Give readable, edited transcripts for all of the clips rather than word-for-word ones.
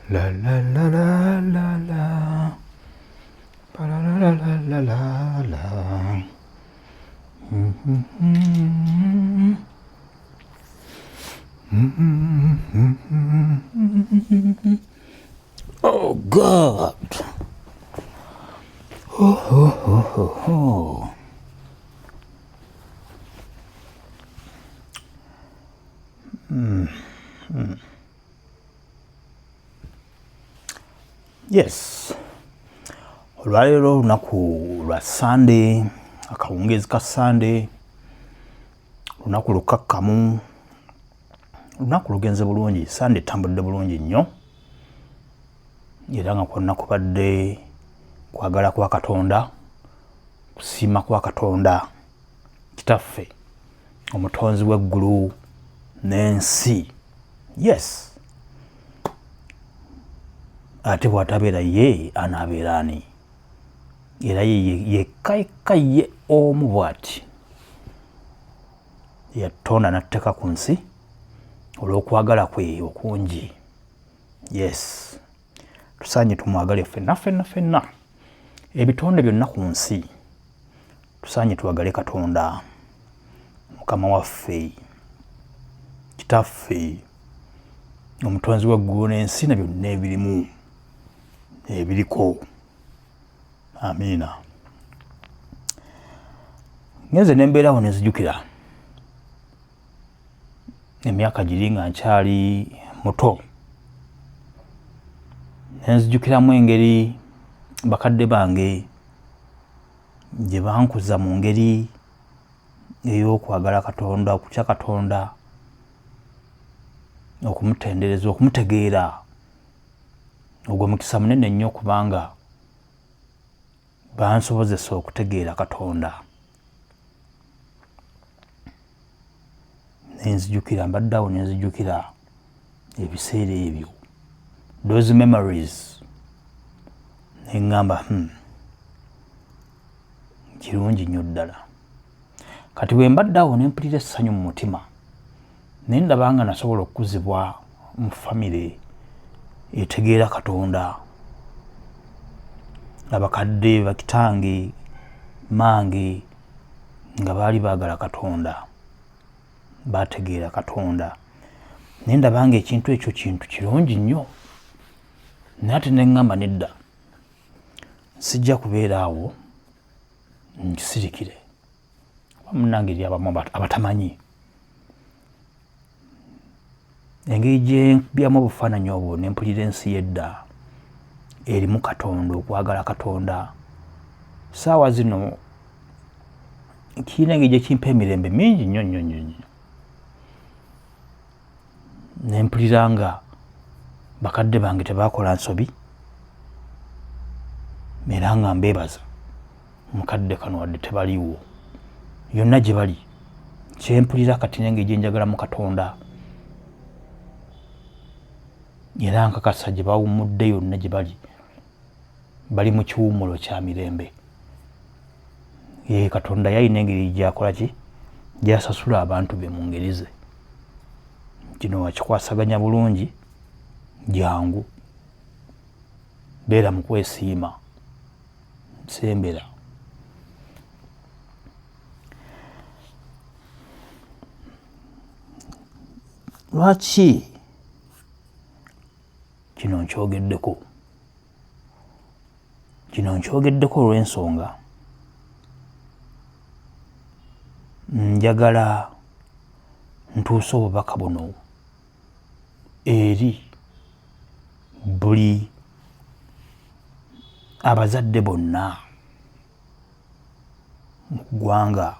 La la la la la la. Ba la la la la la la la. Oh God. Oh. Yes. Olwaleero olunaku lwa Sunday, akawungeezi ka Sunday, lunaku lukakkamu, lunaku lugenze bulungi, Sunday tambudde bulungi nnyo, era nga kwonna kubadde kwagala kwa Katonda, kusiima kwa Katonda Kitaffe, omutonzi w'eggulu n'ensi. Yes. Ate bw'atabeera ye anaabeera ani? Era yekka ye omu bw'ati yatonda n'atteka ku nsi olw'okwagala kwe okungi. Yes. Tusaanye tumwagale ffenna. Ebitonde byonna ku nsi tusaanye twagale Katonda, Mukama waffe, Kitaffe, omutonzi w'eggulu n'ensi na byonna ebirimu, ebiriko. Amiina. Ngenze ne mbeerawo ne nzijukira emyaka giri nga nkyali muto, ne nzijukiramu engeri bakadde bange gye bankuza mu ngeri ey'okwagala Katonda, okutya Katonda, okumutendereza, okumutegeera. Ogwo mukisa munene nnyo kubanga bansobozesa okutegeera Katonda. Nenzijukira, mbadde awo ne nzijukira ebiseera ebyo, those memories, ne ŋŋamba kirungi nnyo ddala. Kati bwe mbadde awo ne mpulira essanyu mu mutima, ne ndaba nga nasobola okukuzibwa mu famire etegeera Katonda, abakadde bakitange, mange nga baali baagala Katonda, baategeera Katonda. Ne ndaba nga ekintu ekyo kintu kirungi nnyo. Naye ate ne ŋŋamba nedda, sijja kubeera awo nkisirikire. Munnange eri abamu abatamanyi engeri gye mbyamu obufaananyi obwo, ne mpulira ensi y'edda erimu Katonda, okwagala Katonda. Saawa zino kirina engeri gye kimpa emirembe mingi nnyo. Ne mpulira nga bakadde bange tebaakola nsobi, era nga mbeebaza mukadde kano wadde tebaliiwo, yonna gye bali, kye mpulira kati n'engeri gye njagalamu Katonda, era nkakasa gye bawummudde yonna gye bali, bali mu kiwummulo kya mirembe. Katonda yalina engeri gy'akola ki, gy'asasula abantu be mu ngeri ze. Kino wakikwasaganya bulungi, jangu, beera mu kwesiima, nsembera. Lwaki kino nkyogeddeko? Kino nkyogeddeko olw'ensonga njagala ntuuse obubaka buno eri buli abazadde bonna mu ggwanga,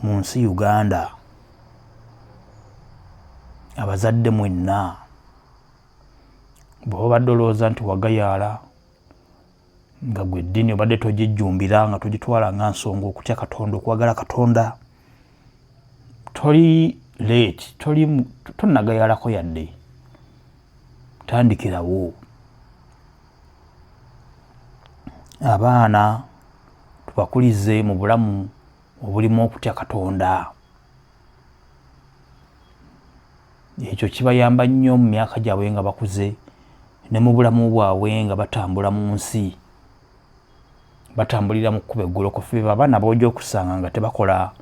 mu nsi Uganda. Abazadde mwenna, bw'oba obadde olowooza nti wagayaala nga gwe eddiini obadde togijjumbira, nga togitwala nga nsonga, okutya Katonda, okwagala Katonda, toli late, tonnagayaalako yadde, tandikirawo. Abaana tubakulize mu bulamu obulimu okutya Katonda. ekyo kibayamba nnyo mu myaka gyabwe nga bakuze ne mu bulamu bwabwe nga batambula mu nsi, batambulira mu kkuba eggolokofu. Be abaana b'ojja okusanga nga tebakola,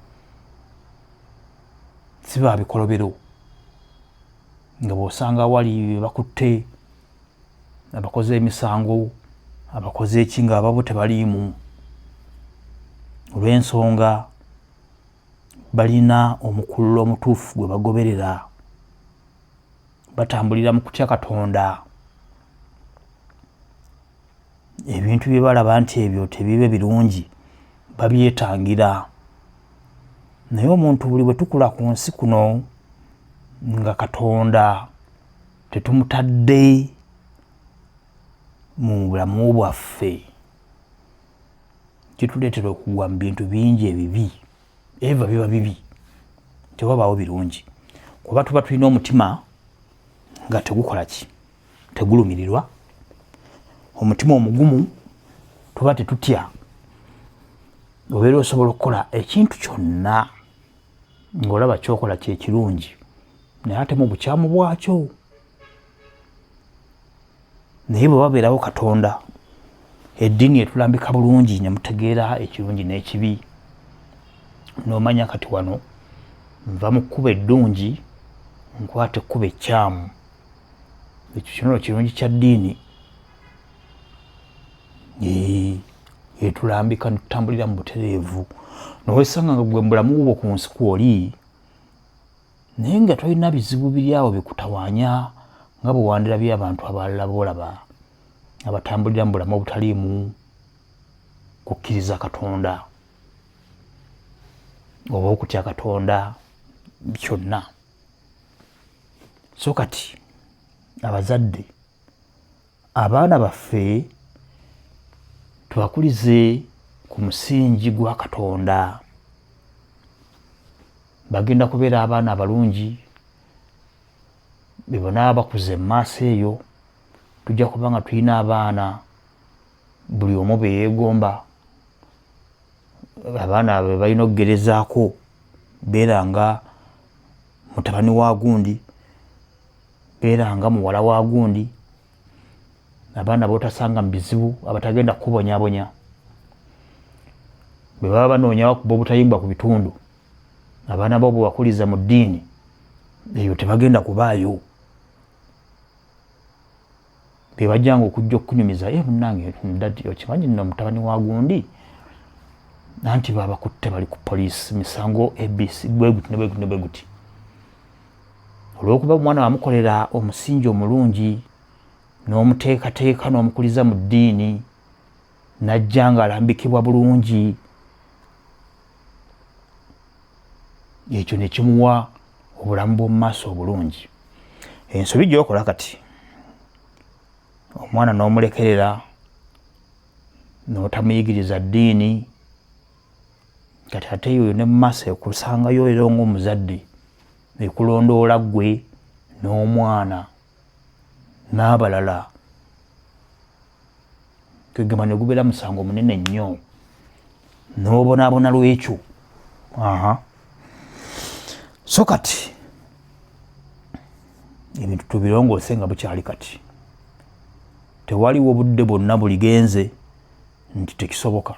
si ba bikolobero, nga bw'osanga wali bakutte, abakoze emisango, abakoze eki nga ababo tebaliimu, olw'ensonga balina omukululo omutuufu gwe bagoberera, batambulira mu kutya Katonda. Ebintu bye balaba nti ebyo tebibe birungi babyetangira. Naye omuntu buli bwe tukula ku nsi kuno nga Katonda tetumutadde mu bulamu bwaffe, kituleetera okugwa mu bintu bingi ebibi, eva biba bibi, tewabaawo birungi, kuba tuba tulina omutima nga tegukola ki, tegulumirirwa. Omutima omugumu tuba tetutya, obeera osobola okukola ekintu kyonna ng'olaba kyokola kye kirungi, naye ate mu bukyamu bwakyo. Naye bwe wabeerawo Katonda, eddiini etulambika bulungi ne mutegeera ekirungi n'ekibi, n'omanya kati wano nva mu kkuba eddungi nkwata ekkuba ekyamu. Ekyo kino kirungi kya ddiini, etulambika ne tutambulira mu butereevu. Noweesanga nga gwe mubulamu bwo ku nsi kw'oli, naye nga tolina bizibu biri awo bikutawaanya nga bwe wandirabye abantu abalala boolaba abatambulira mu bulamu obutaliimu kukkiriza Katonda oba okutya Katonda kyonna. So kati abazadde, abaana baffe tubakulize ku musingi gwa Katonda. Bagenda kubeera abaana abalungi, be bonna bakuze mu maaso eyo tujja kuba nga tulina abaana buli omu be yeegomba, abaana be balina okugerezaako, beera nga mutabani wa gundi, beera nga muwala wa gundi, abaana b'otasanga mu bizibu, abatagenda kukubonyaabonya, bwe baba banoonya bakuba obutayimbwa ku bitundu, abaana bo bwe bakuliza mu ddiini eyo tebagenda kubaayo. Be bajjanga okujja okukunyumiza, munnange ndaddi okimanyi nno mutabani wa gundi, nanti babakutte bali ku poliisi, misango ABC bwe guti ne bwe guti ne bwe guti. Olw'okuba omwana wamukolera omusingi omulungi n'omuteekateeka n'omukuliza mu ddiini, n'ajja nga alambikibwa bulungi, ekyo ne kimuwa obulamu bw'omu maaso obulungi. Ensobi gy'okola kati, omwana n'omulekerera n'otamuyigiriza ddiini, kati ate eyo ne mu maaso ekusangayo era ng'omuzadde, ekulondoola ggwe n'omwana n'abalala, kwegamba ne gubeera musango munene nnyo, n'obonaabona lw'ekyo. So kati ebintu tubirongoose nga bukyali kati, tewaliwo budde bwonna buligenze nti tekisoboka,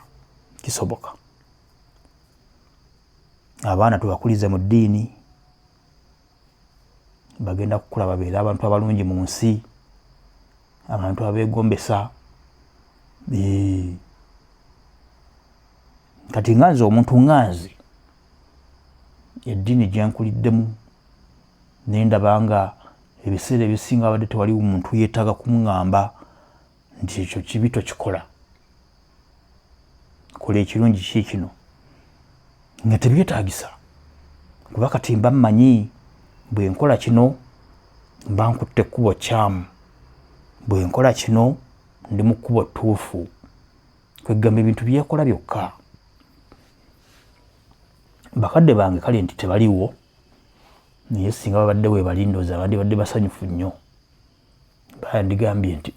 kisoboka. Abaana tubakulize mu ddiini, bagenda kukula babeere abantu abalungi mu nsi, abantu abeegombesa. Kati nganze omuntu nganze, eddiini gye nkuliddemu ne ndaba nga ebiseera ebisinga abadde tewali muntu yeetaaga kumuŋŋamba nti ekyo kibi tokikola, kola ekirungi kiikino, nga tebyetaagisa. Kuba kati mba mmanyi bwe nkola kino mba nkutte ekkubo kyamu, bwe nkola kino ndi mu kkubo ttuufu. Kwegamba ebintu byekola byokka. Bakadde bange kale nti tebaliwo, naye singa babadde weebali ndowooza bandibadde basanyufu nnyo. Bandigambye nti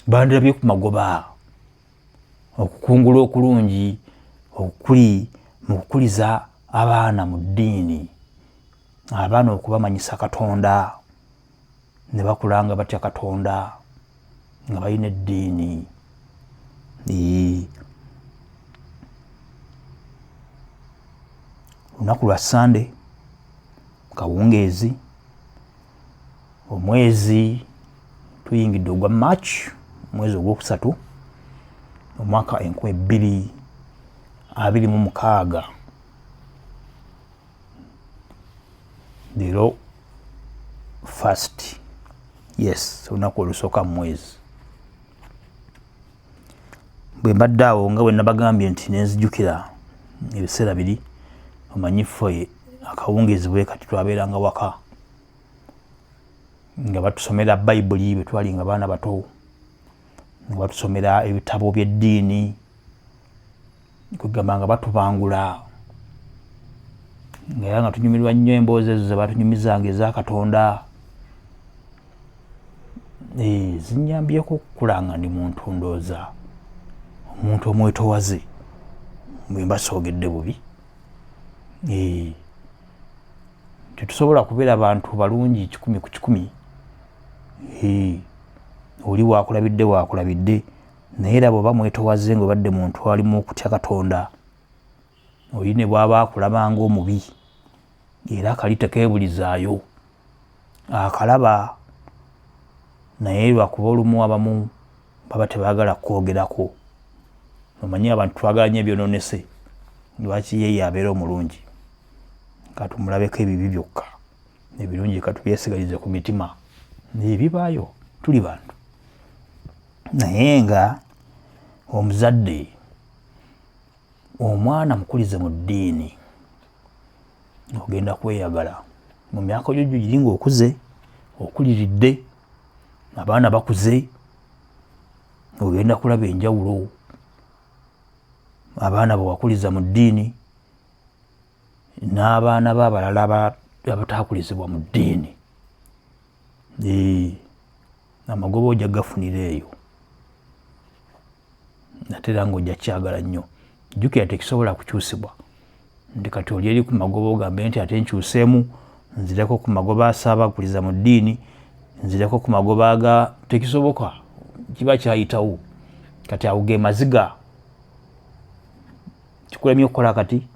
bandirabye ku magoba, okukungula okulungi okuli mu kukuliza abaana mu ddiini. abaana okubamanyisa Katonda ne bakulanga batya Katonda nga balina eddiini. Lunaku lwa Sande kawungeezi, omwezi tuyingidde ogwa March, omwezi ogwokusatu omwaka 2026. Leero first, yes, olunaku olusooka mu mwezi. Bwe mbadde awo nga bwe nabagambye nti nenzijukira ebiseera biri, omanyi ffe akawungeezi bwe kati twabeeranga waka nga batusomera Bayibuli bwe twali nga baana bato, nga batusomera ebitabo by'eddiini, kugamba nga batubangula, nga nga tunyumirwa nnyo emboozi ezo ze batunyumizanga eza Katonda. Zinyambyeko okukula nga ndi muntu ndooza omuntu omwetowaze bwe mbasoogedde bubi. Tetusobola kubeera bantu balungi 100 ku 100. Oli waakulabidde naye era bw'oba mwetowaze ng'obadde muntu alimu okutya Katonda, oli ne bw'aba akulabanga omubi era akali tekeebulizaayo, akalaba naye lwakuba olumu abamu baba tebaagala kwogerako. Omanyi abantu twagala nnyo ebyonoonese, lwaki ye abeera omulungi? Katumulabeko ebibi byokka, ebirungi katubyesigalize ku mitima. Ebibaayo tuli bantu. Naye nga omuzadde, omwana mukulize mu ddiini, ogenda kweyagala. Mu myaka gyo giri ng'okuze, okuliridde, abaana bakuze, ogenda kulaba enjawulo. Abaana bwe wakuliza mu ddiini n'abaana b'abalala abataakulizibwa mu ddiini, amagoba ojja gafunira eyo, ate era ng'ojja kyagala nnyo. Jjukira tekisobola kukyusibwa nti kati oli eri ku magoba ogambe nti ate nkyuseemu nzireko ku magoba asaabakuliza mu ddiini, nzireko ku magoba aga, tekisoboka, kiba kyayitawo. Kati awo ge maziga kikulemye okukola kati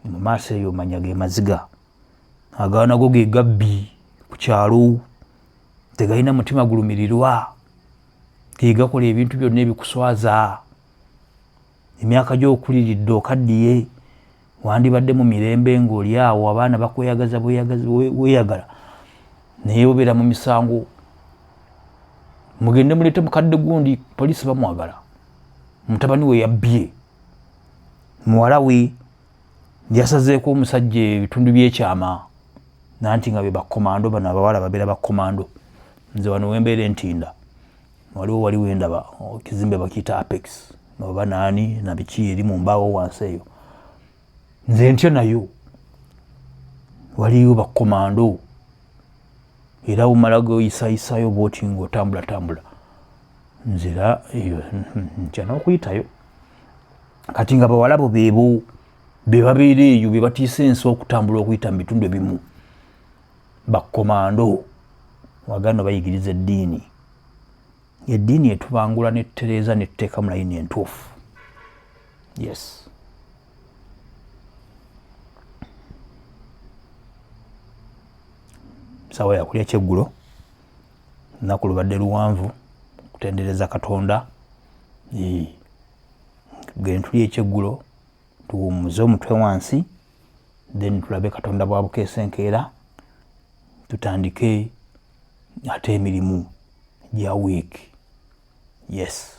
mu maaso eyo, omanya ge maziga agaanago ge gabbi ku kyalo, tegalina mutima gulumirirwa, ge gakola ebintu byonna ebikuswaza. Emyaka gy'okuliridde okaddiye, wandibadde mu mirembe ng'oli awo abaana bakweyagaza weeyagala, naye obeera mu misango. Mugende muleete mukadde gundi, poliisi bamwagala, mutabani we yabbye, muwala we yasazeeko omusajja ebitundu by'ekyama, nanti nga be bakomando. Bano abawala babeera bakomando. Nze wano wembeera Entinda wali wendaba ekizimbe bakiyita Apex oba naani na biki eri mu mbaawo wansi eyo, nze ntya nayo. Waliyo bakomando era omala goyisayisayo bwoti ng'otambula. Nzira eyo ntya n'okuyitayo. Kati nga bawala bo beebo be babeera eyo, be batiisa ensi okutambula okuyita mu bitundu ebimu, bakomando. Waganda bayigiriza eddiini. Eddiini etubangula n'ettereeza n'etteeka mu layini entuufu. Yes. Ssaawa yakulya kyeggulo, lunaku lubadde luwanvu okutendereza Katonda. Tugende tulye ekyeggulo, tuwummuze omutwe wansi, then tulabe Katonda bw'abukeesa enkeera, tutandike ate emirimu gya wiiki. Yes.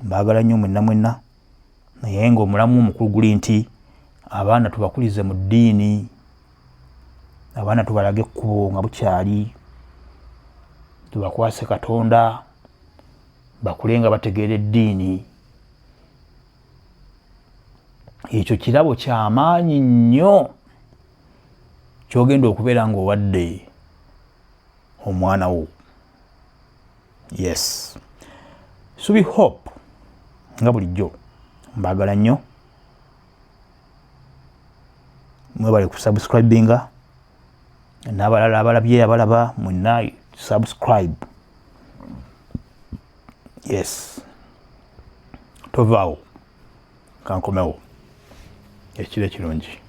Mbaagala nnyo mwenna, naye ng'omulamu omukulu guli nti abaana tubakulize mu ddiini, abaana tubalage ekkubo nga bukyali, tubakwase Katonda, bakule nga bategeera eddiini. Ekyo kirabo ky'amaanyi nnyo ky'ogenda okubeera ng'owadde omwana wo. Yes. Subi Hope nga bulijjo mbaagala nnyo, mwebale ku subscribinga, n'abalala abalabye abalaba mwenna subscribe. Yes, tovaawo kankomewo ekiro ekirungi.